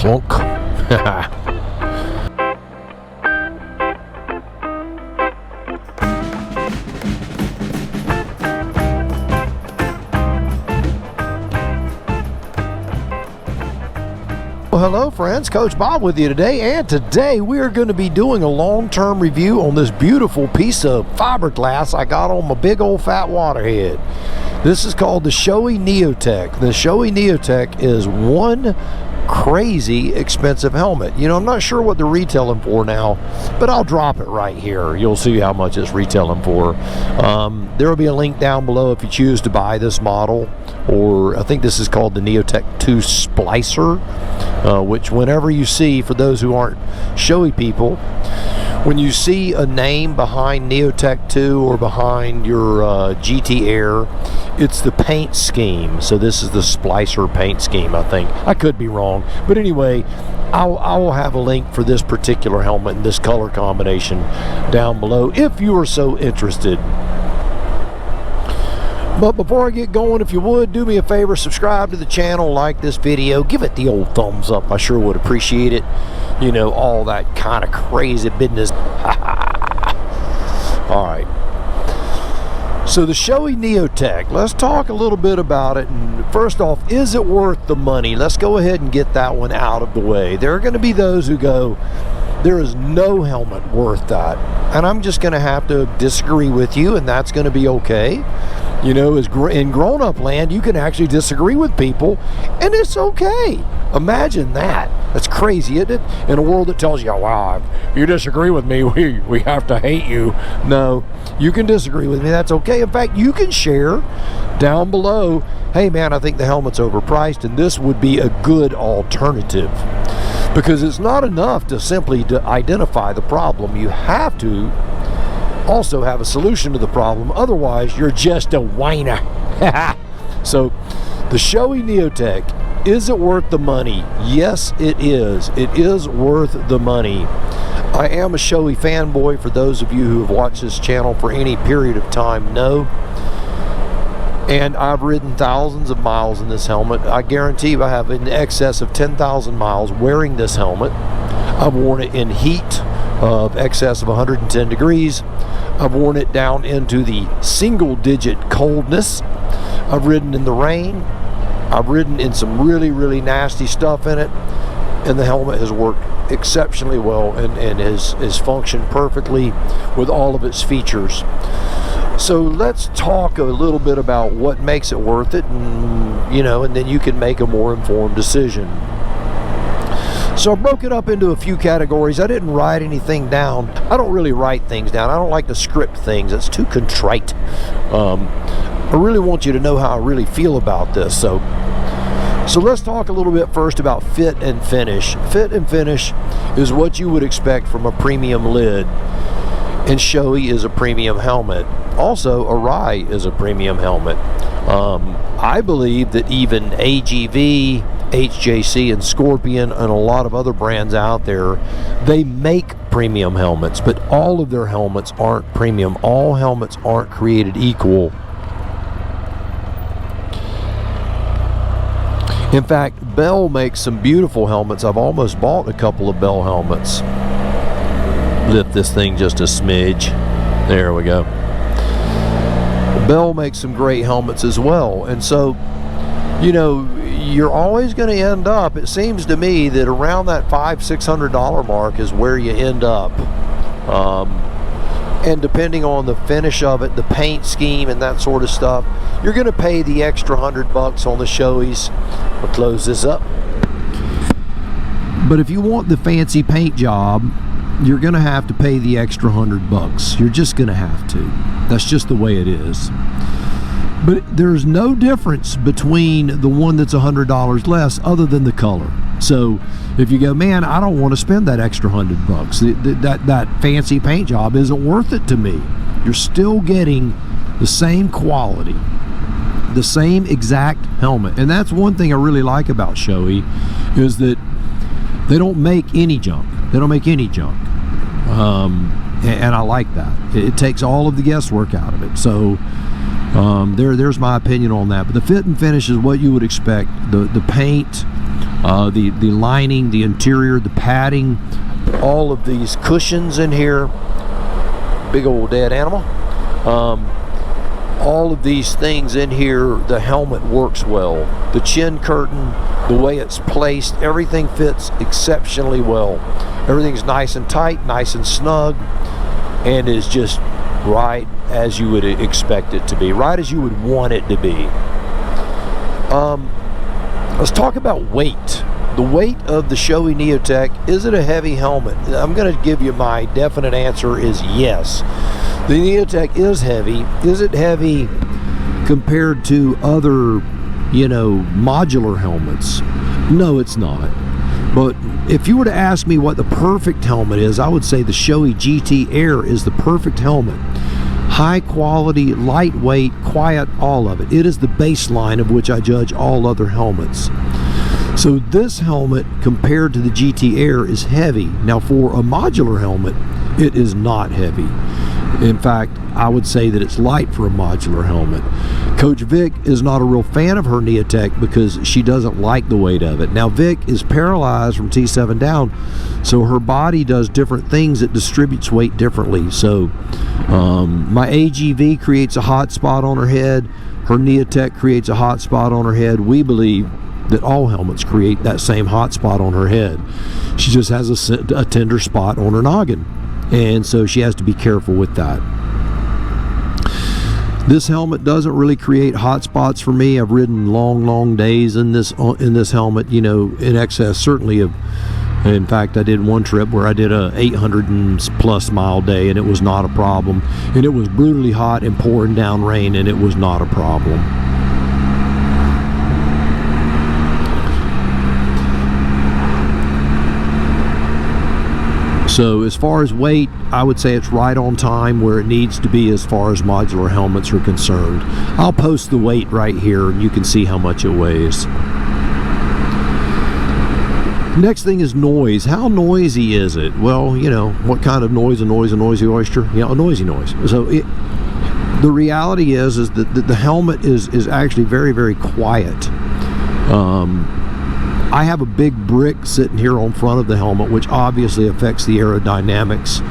Clunk. Well, hello friends, Coach Bob with you today, and today we are going to be doing a long-term review on this beautiful piece of fiberglass I got on my big old fat waterhead. This is called the Shoei Neotec. The Shoei Neotec is one crazy expensive helmet. You know, I'm not sure what they're retailing for now, but I'll drop it right here. You'll see how much it's retailing for. There will be a link down below if you choose to buy this model, or I think this is called the Neotec 2 Splicer, which whenever you see, for those who aren't Shoei people, when you see a name behind Neotec 2 or behind your GT Air, it's the paint scheme. So this is the Splicer paint scheme, I think. I could be wrong, but anyway, I will have a link for this particular helmet and this color combination down below if you are so interested. But before I get going, if you would, do me a favor, subscribe to the channel, like this video, give it the old thumbs up. I sure would appreciate it. You know, all that kind of crazy business. All right. So the Shoei Neotec, let's talk a little bit about it. And first off, is it worth the money? Let's go ahead and get that one out of the way. There are going to be those who go, there is no helmet worth that. And I'm just going to have to disagree with you, and that's going to be okay. You know, in grown-up land, you can actually disagree with people, and it's okay. Imagine that. That's crazy, isn't it? In a world that tells you, oh, wow, if you disagree with me, we have to hate you. No, you can disagree with me. That's okay. In fact, you can share down below, hey, man, I think the helmet's overpriced, and this would be a good alternative. Because it's not enough to simply identify the problem. You have to also have a solution to the problem. Otherwise, you're just a whiner. So, the Shoei Neotec, is it worth the money? Yes, it is. It is worth the money. I am a Shoei fanboy. For those of you who have watched this channel for any period of time know. And I've ridden thousands of miles in this helmet. I guarantee you I have in excess of 10,000 miles wearing this helmet. I've worn it in heat of excess of 110 degrees. I've worn it down into the single-digit coldness. I've ridden in the rain. I've ridden in some really, really nasty stuff in it. And the helmet has worked exceptionally well and has functioned perfectly with all of its features. So let's talk a little bit about what makes it worth it, and you know, and then you can make a more informed decision. So I broke it up into a few categories. I didn't write anything down. I don't really write things down. I don't like to script things. It's too contrite. I really want you to know how I really feel about this. So let's talk a little bit first about fit and finish. Fit and finish is what you would expect from a premium lid. And Shoei is a premium helmet. Also, Arai is a premium helmet. I believe that even AGV, HJC, and Scorpion, and a lot of other brands out there, they make premium helmets, but all of their helmets aren't premium. All helmets aren't created equal. In fact, Bell makes some beautiful helmets. I've almost bought a couple of Bell helmets. Lift this thing just a smidge. There we go. Bell makes some great helmets as well. And so, you know, you're always going to end up, it seems to me, that around that $500-600 mark is where you end up. And depending on the finish of it, the paint scheme and that sort of stuff, you're going to pay the extra $100 on the Shoeis. We'll close this up. But if you want the fancy paint job, you're going to have to pay the extra $100. You're just going to have to. That's just the way it is. But there's no difference between the one that's $100 less other than the color. So if you go, man, I don't want to spend that extra $100. That fancy paint job isn't worth it to me. You're still getting the same quality, the same exact helmet. And that's one thing I really like about Shoei, is that they don't make any junk. They don't make any junk. And I like that. It takes all of the guesswork out of it. So there's my opinion on that. But the fit and finish is what you would expect. The paint, The lining, the interior, the padding, all of these cushions in here, big old dead animal, all of these things in here, the helmet works well. The chin curtain, the way it's placed, everything fits exceptionally well. Everything's nice and tight, nice and snug, and is just right as you would expect it to be, right as you would want it to be. Let's talk about weight. The weight of the Shoei Neotec. Is it a heavy helmet? I'm going to give you my definite answer is yes. The Neotec is heavy. Is it heavy compared to other, you know, modular helmets? No, it's not. But if you were to ask me what the perfect helmet is, I would say the Shoei GT Air is the perfect helmet. High quality, lightweight, quiet, all of it. It is the baseline of which I judge all other helmets. So this helmet compared to the GT Air is heavy. Now for a modular helmet, it is not heavy. In fact, I would say that it's light for a modular helmet. Coach Vic is not a real fan of her Neotec because she doesn't like the weight of it. Now Vic is paralyzed from T7 down, so her body does different things. It distributes weight differently. So my AGV creates a hot spot on her head. Her Neotec creates a hot spot on her head. We believe that all helmets create that same hot spot on her head. She just has a tender spot on her noggin, and so she has to be careful with that. This helmet doesn't really create hot spots for me. I've ridden long days in this helmet, you know, in excess certainly of, in fact I did one trip where I did a 800+ mile day and it was not a problem, and it was brutally hot and pouring down rain and it was not a problem. So as far as weight, I would say it's right on time where it needs to be as far as modular helmets are concerned. I'll post the weight right here and you can see how much it weighs. Next thing is noise. How noisy is it? Well, you know, what kind of noise? A noisy oyster? You know, a noisy noise. So the reality is that the helmet is actually very quiet. I have a big brick sitting here on front of the helmet, which obviously affects the aerodynamics.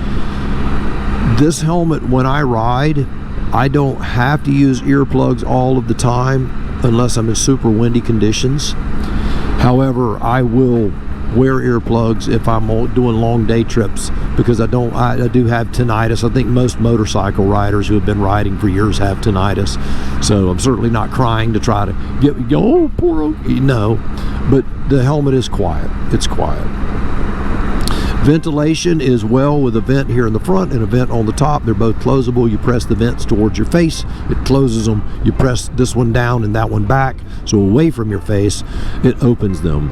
This helmet, when I ride, I don't have to use earplugs all of the time unless I'm in super windy conditions. However, I will wear earplugs if I'm doing long day trips because I do have tinnitus. I think most motorcycle riders who have been riding for years have tinnitus. So I'm certainly not crying to try to oh, poor old, no. But the helmet is quiet. It's quiet. Ventilation is well with a vent here in the front and a vent on the top. They're both closable. You press the vents towards your face, it closes them. You press this one down and that one back, so away from your face, it opens them.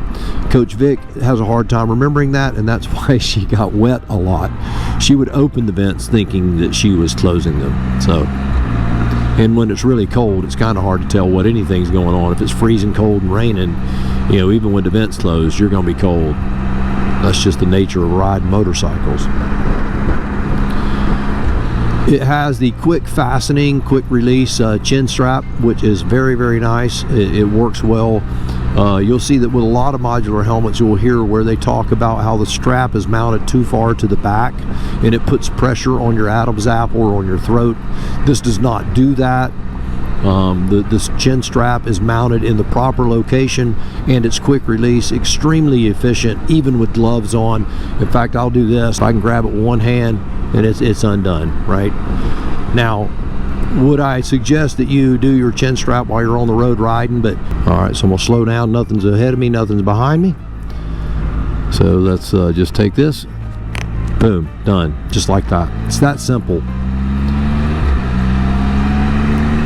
Coach Vic has a hard time remembering that, and that's why she got wet a lot. She would open the vents thinking that she was closing them. So, and when it's really cold, it's kind of hard to tell what anything's going on. If it's freezing cold and raining, you know, even when the vents closed, you're going to be cold. That's just the nature of riding motorcycles. It has the quick fastening, quick release chin strap, which is very nice. It works well. You'll see that with a lot of modular helmets, you'll hear where they talk about how the strap is mounted too far to the back and it puts pressure on your Adam's apple or on your throat. This does not do that. This chin strap is mounted in the proper location and it's quick release, extremely efficient, even with gloves on. In fact, I'll do this. I can grab it with one hand and it's undone, right? Now, would I suggest that you do your chin strap while you're on the road riding? But all right, so I'm gonna slow down. Nothing's ahead of me, nothing's behind me. So let's just take this, boom, done, just like that. It's that simple.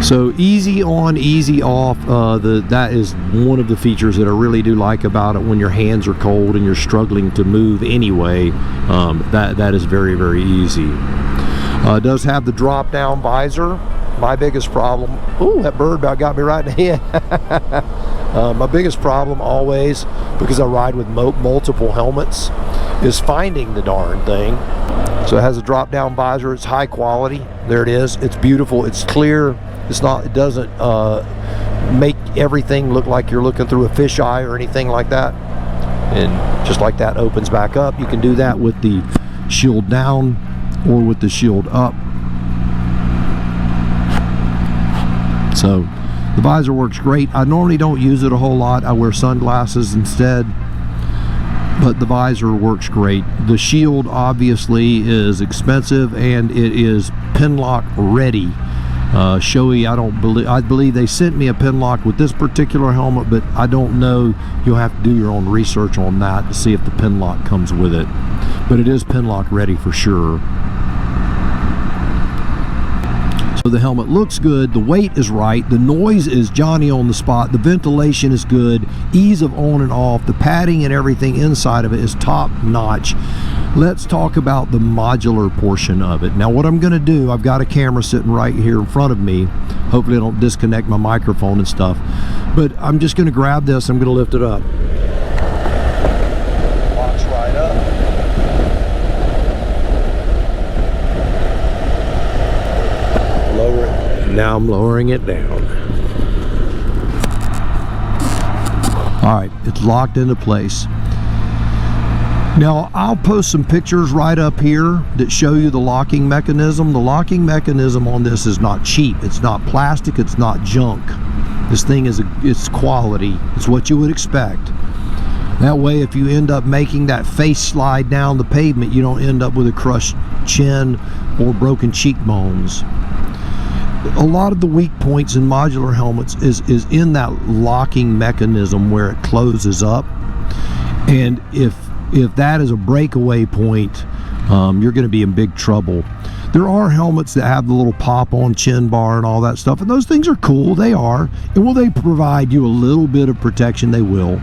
So easy on, easy off, that is one of the features that I really do like about it. When your hands are cold and you're struggling to move anyway, that is very easy. It does have the drop down visor. My biggest problem, oh, that bird about got me right in the head. My biggest problem always, because I ride with multiple helmets, is finding the darn thing. So it has a drop down visor. It's high quality. There it is. It's beautiful. It's clear. It's not, it doesn't make everything look like you're looking through a fisheye or anything like that. and just like that opens back up. You can do that with the shield down or with the shield up. So the visor works great. I normally don't use it a whole lot. I wear sunglasses instead, but the visor works great. The shield obviously is expensive, and it is pin lock ready. Shoei, I believe they sent me a pin lock with this particular helmet, but I don't know. You'll have to do your own research on that to see if the pin lock comes with it. But it is pin lock ready for sure. So the helmet looks good, the weight is right, the noise is Johnny on the spot, the ventilation is good, ease of on and off, the padding and everything inside of it is top notch. Let's talk about the modular portion of it. Now what I'm going to do, I've got a camera sitting right here in front of me. Hopefully I don't disconnect my microphone and stuff. But I'm just going to grab this, I'm going to lift it up. Locks right up. Lower it. Now I'm lowering it down. Alright, it's locked into place. Now, I'll post some pictures right up here that show you the locking mechanism. The locking mechanism on this is not cheap. It's not plastic. It's not junk. This thing it's quality. It's what you would expect. That way, if you end up making that face slide down the pavement, you don't end up with a crushed chin or broken cheekbones. A lot of the weak points in modular helmets is in that locking mechanism where it closes up. And if that is a breakaway point, you're going to be in big trouble. There are helmets that have the little pop-on chin bar and all that stuff, and those things are cool. They are. And will they provide you a little bit of protection? They will.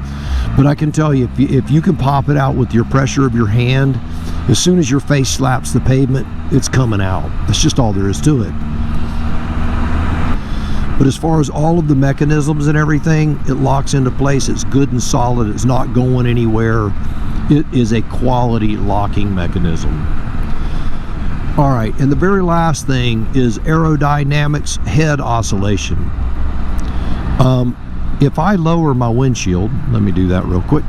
But I can tell you, if you can pop it out with your pressure of your hand, as soon as your face slaps the pavement, it's coming out. That's just all there is to it. But as far as all of the mechanisms and everything, it locks into place. It's good and solid. It's not going anywhere. It is a quality locking mechanism. All right, and the very last thing is Aerodynamics head oscillation. If I lower my windshield, let me do that real quick.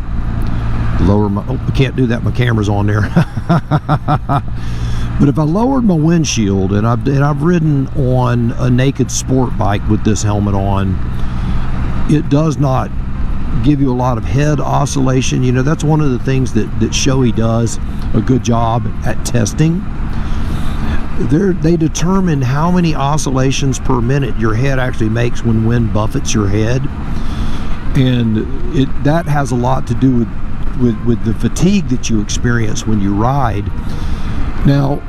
Lower my, oh, I can't do that, my camera's on there. But if I lowered my windshield, and I've ridden on a naked sport bike with this helmet on, it does not give you a lot of head oscillation. You know, that's one of the things that Shoei does a good job at testing. They determine how many oscillations per minute your head actually makes when wind buffets your head, and that has a lot to do with the fatigue that you experience when you ride. Now,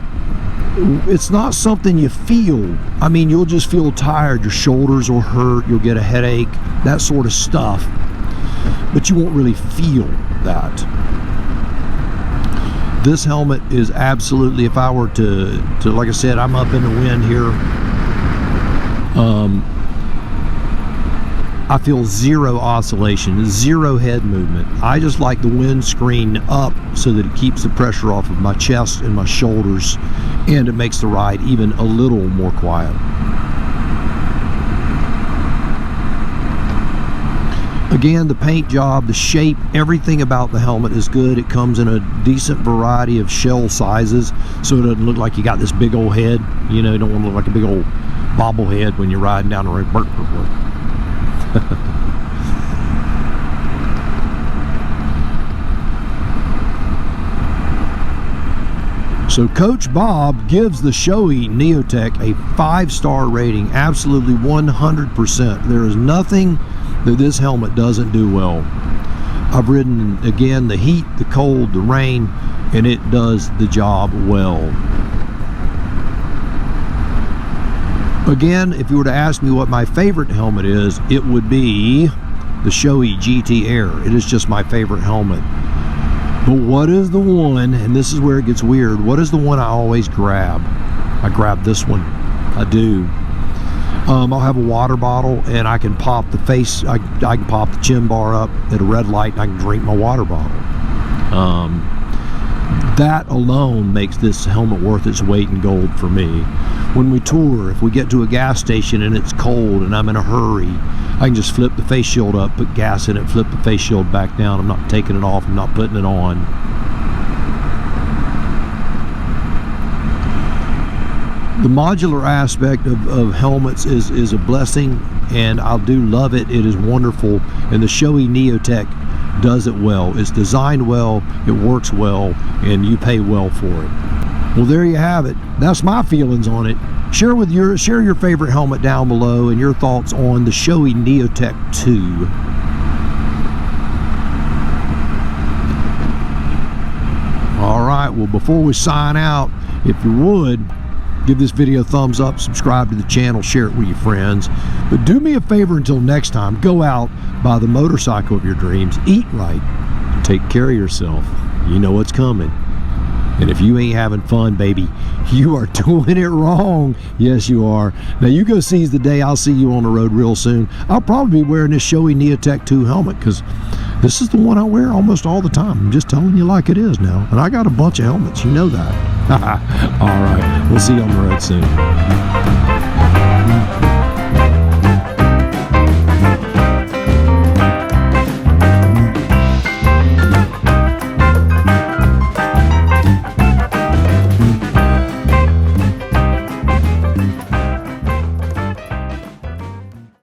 it's not something you feel. I mean, you'll just feel tired, your shoulders will hurt, you'll get a headache, that sort of stuff, but you won't really feel that. This helmet is absolutely, if I were to like I said, I'm up in the wind here, I feel zero oscillation, zero head movement. I just like the windscreen up so that it keeps the pressure off of my chest and my shoulders, and it makes the ride even a little more quiet. Again, the paint job, the shape, everything about the helmet is good. It comes in a decent variety of shell sizes, so it doesn't look like you got this big old head. You know, you don't want to look like a big old bobblehead when you're riding down the road. So Coach Bob gives the Shoei Neotec a 5-star rating, absolutely 100%. There is nothing that this helmet doesn't do well. I've ridden, again, the heat, the cold, the rain, and it does the job well. Again, if you were to ask me what my favorite helmet is, it would be the Shoei GT Air. It is just my favorite helmet. But what is the one, and this is where it gets weird, what is the one I always grab? I grab this one. I do. I'll have a water bottle, and I can pop the face, I can pop the chin bar up at a red light, and I can drink my water bottle. That alone makes this helmet worth its weight in gold for me. When we tour, if we get to a gas station and it's cold and I'm in a hurry, I can just flip the face shield up, put gas in it, flip the face shield back down. I'm not taking it off, I'm not putting it on. The modular aspect of helmets is a blessing, and I do love it. It is wonderful, and the Shoei Neotec does it well. It's designed well, it works well, and you pay well for it. Well, there you have it. That's my feelings on it. Share your favorite helmet down below and your thoughts on the Shoei Neotec 2. All right, well, before we sign out, if you would, give this video a thumbs up, subscribe to the channel, share it with your friends. But do me a favor until next time, go out, buy the motorcycle of your dreams, eat right, take care of yourself. You know what's coming. And if you ain't having fun, baby, you are doing it wrong. Yes, you are. Now, you go seize the day. I'll see you on the road real soon. I'll probably be wearing this Shoei Neotec 2 helmet because this is the one I wear almost all the time. I'm just telling you like it is now. And I got a bunch of helmets. You know that. All right. We'll see you on the road soon.